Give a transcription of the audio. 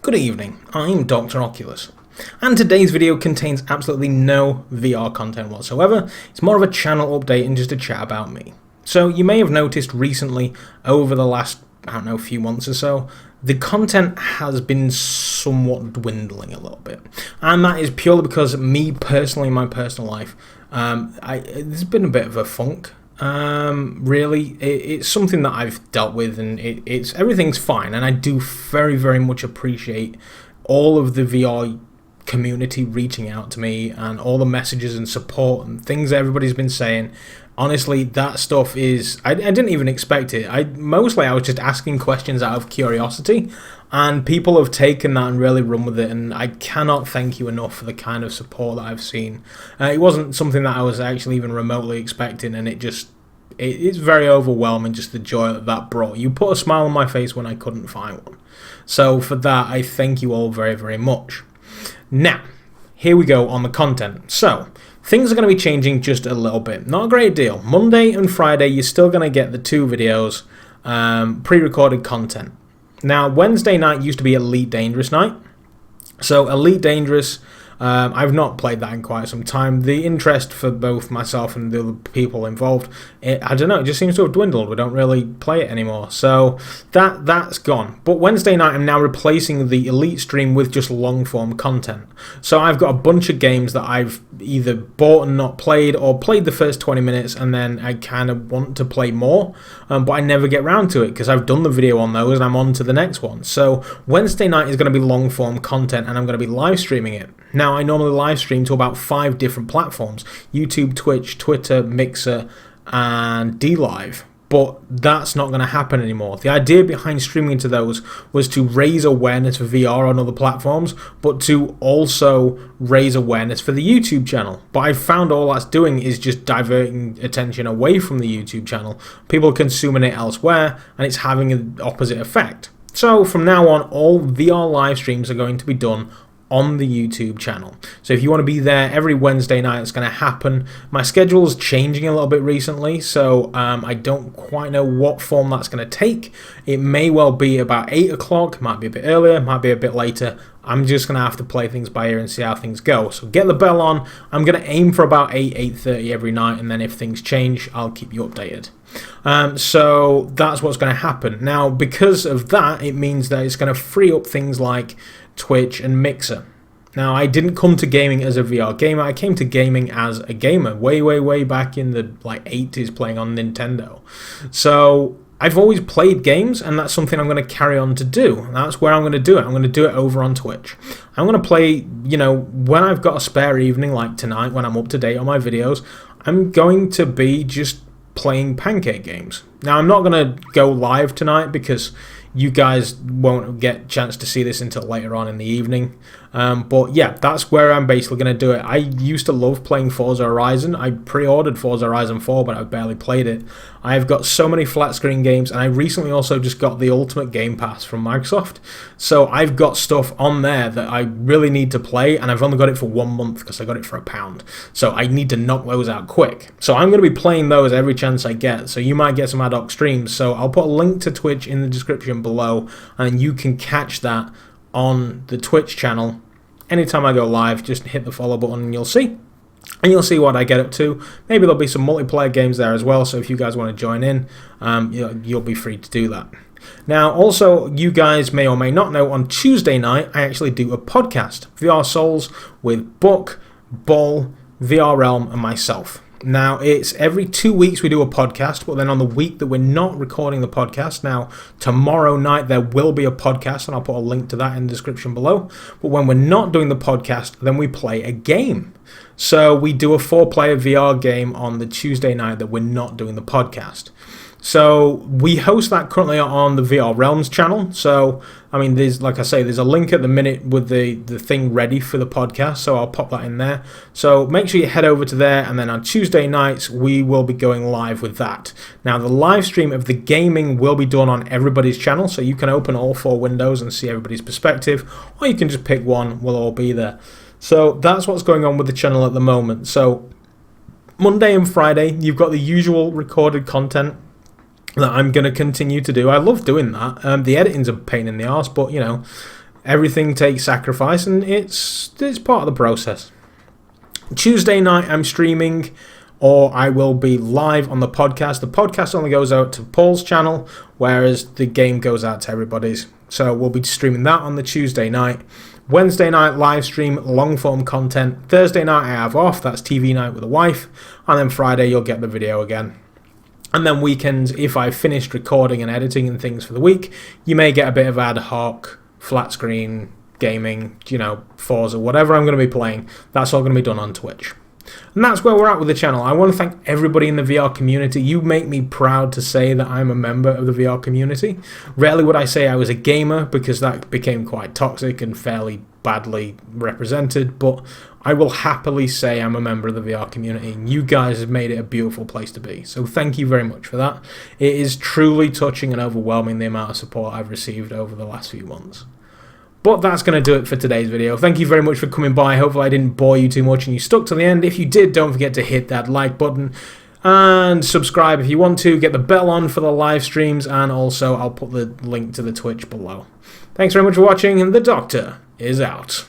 Good evening, I'm Dr. Oculus, and today's video contains absolutely no VR content whatsoever. It's more of a channel update and just a chat about me. So you may have noticed recently, over the last, few months or so, the content has been somewhat dwindling a little bit. And that is purely because me personally, in my personal life, there's been a bit of a funk. Really, it's something that I've dealt with, and it's everything's fine, and I do very, very much appreciate all of the VR community reaching out to me and all the messages and support and things that everybody's been saying. Honestly, that stuff is, I didn't even expect it. I was just asking questions out of curiosity, and people have taken that and really run with it, and I cannot thank you enough for the kind of support that I've seen. It wasn't something that I was actually even remotely expecting, and it's very overwhelming, just the joy that brought. You put a smile on my face when I couldn't find one. So for that, I thank you all very, very much. Now, here we go on the content. So, things are going to be changing just a little bit. Not a great deal. Monday and Friday, you're still going to get the two videos, pre-recorded content. Now, Wednesday night used to be Elite Dangerous night. So, Elite Dangerous, I've not played that in quite some time. The interest for both myself and the other people involved, I don't know, it just seems to have dwindled. We don't really play it anymore. So that's gone. But Wednesday night, I'm now replacing the Elite stream with just long-form content. So I've got a bunch of games that I've either bought and not played, or played the first 20 minutes and then I kind of want to play more, but I never get round to it because I've done the video on those and I'm on to the next one. So Wednesday night is going to be long-form content, and I'm going to be live streaming it. Now, I normally live stream to about 5 different platforms: YouTube, Twitch, Twitter, Mixer, and DLive. But that's not going to happen anymore. The idea behind streaming to those was to raise awareness for VR on other platforms, but to also raise awareness for the YouTube channel. But I've found all that's doing is just diverting attention away from the YouTube channel. People are consuming it elsewhere, and it's having an opposite effect. So from now on, all VR live streams are going to be done on the YouTube channel. So if you want to be there every Wednesday night, it's going to happen. My schedule is changing a little bit recently, so I don't quite know what form that's going to take. It may well be about 8 o'clock, might be a bit earlier, might be a bit later. I'm just going to have to play things by ear and see how things go. So get the bell on. I'm going to aim for about 8:30 every night, and then if things change, I'll keep you updated. So that's what's going to happen. Now, because of that, it means that it's going to free up things like Twitch and Mixer. Now, I didn't come to gaming as a VR gamer. I came to gaming as a gamer way back in the 80s, playing on Nintendo. So I've always played games, and that's something I'm going to carry on to do. That's where I'm going to do it. I'm going to do it over on Twitch. I'm going to play, when I've got a spare evening like tonight, when I'm up to date on my videos, I'm going to be just playing pancake games. Now, I'm not going to go live tonight because you guys won't get a chance to see this until later on in the evening. But yeah, that's where I'm basically going to do it. I used to love playing Forza Horizon. I pre-ordered Forza Horizon 4, but I've barely played it. I've got so many flat screen games, and I recently also just got the Ultimate Game Pass from Microsoft. So I've got stuff on there that I really need to play, and I've only got it for 1 month because I got it for £1. So I need to knock those out quick. So I'm going to be playing those every chance I get. So you might get some ad hoc streams. So I'll put a link to Twitch in the description below, and you can catch that on the Twitch channel. Anytime I go live, just hit the follow button and you'll see. And you'll see what I get up to. Maybe there'll be some multiplayer games there as well, so if you guys want to join in, you'll be free to do that. Now, also, you guys may or may not know, on Tuesday night, I actually do a podcast, VR Souls, with Buck, Ball, VR Realm, and myself. Now, it's every 2 weeks we do a podcast, but then on the week that we're not recording the podcast, now, tomorrow night there will be a podcast, and I'll put a link to that in the description below. But when we're not doing the podcast, then we play a game. So we do a 4-player VR game on the Tuesday night that we're not doing the podcast. So we host that currently on the VR Realms channel. So, there's a link at the minute with the thing ready for the podcast, so I'll pop that in there. So make sure you head over to there, and then on Tuesday nights, we will be going live with that. Now, the live stream of the gaming will be done on everybody's channel, so you can open all 4 windows and see everybody's perspective, or you can just pick one, we'll all be there. So that's what's going on with the channel at the moment. So Monday and Friday, you've got the usual recorded content that I'm going to continue to do. I love doing that. The editing's a pain in the arse, but, everything takes sacrifice, and it's part of the process. Tuesday night I'm streaming, or I will be live on the podcast. The podcast only goes out to Paul's channel, whereas the game goes out to everybody's. So we'll be streaming that on the Tuesday night. Wednesday night live stream, long form content. Thursday night I have off, that's TV night with the wife. And then Friday you'll get the video again. And then weekends, if I've finished recording and editing and things for the week, you may get a bit of ad hoc, flat screen, gaming, Forza, whatever I'm going to be playing. That's all going to be done on Twitch. And that's where we're at with the channel. I want to thank everybody in the VR community. You make me proud to say that I'm a member of the VR community. Rarely would I say I was a gamer, because that became quite toxic and fairly badly represented, but I will happily say I'm a member of the VR community, and you guys have made it a beautiful place to be. So thank you very much for that. It is truly touching and overwhelming, the amount of support I've received over the last few months. But that's going to do it for today's video. Thank you very much for coming by. Hopefully I didn't bore you too much and you stuck to the end. If you did, don't forget to hit that like button and subscribe if you want to. Get the bell on for the live streams, and also I'll put the link to the Twitch below. Thanks very much for watching, and the Doctor is out.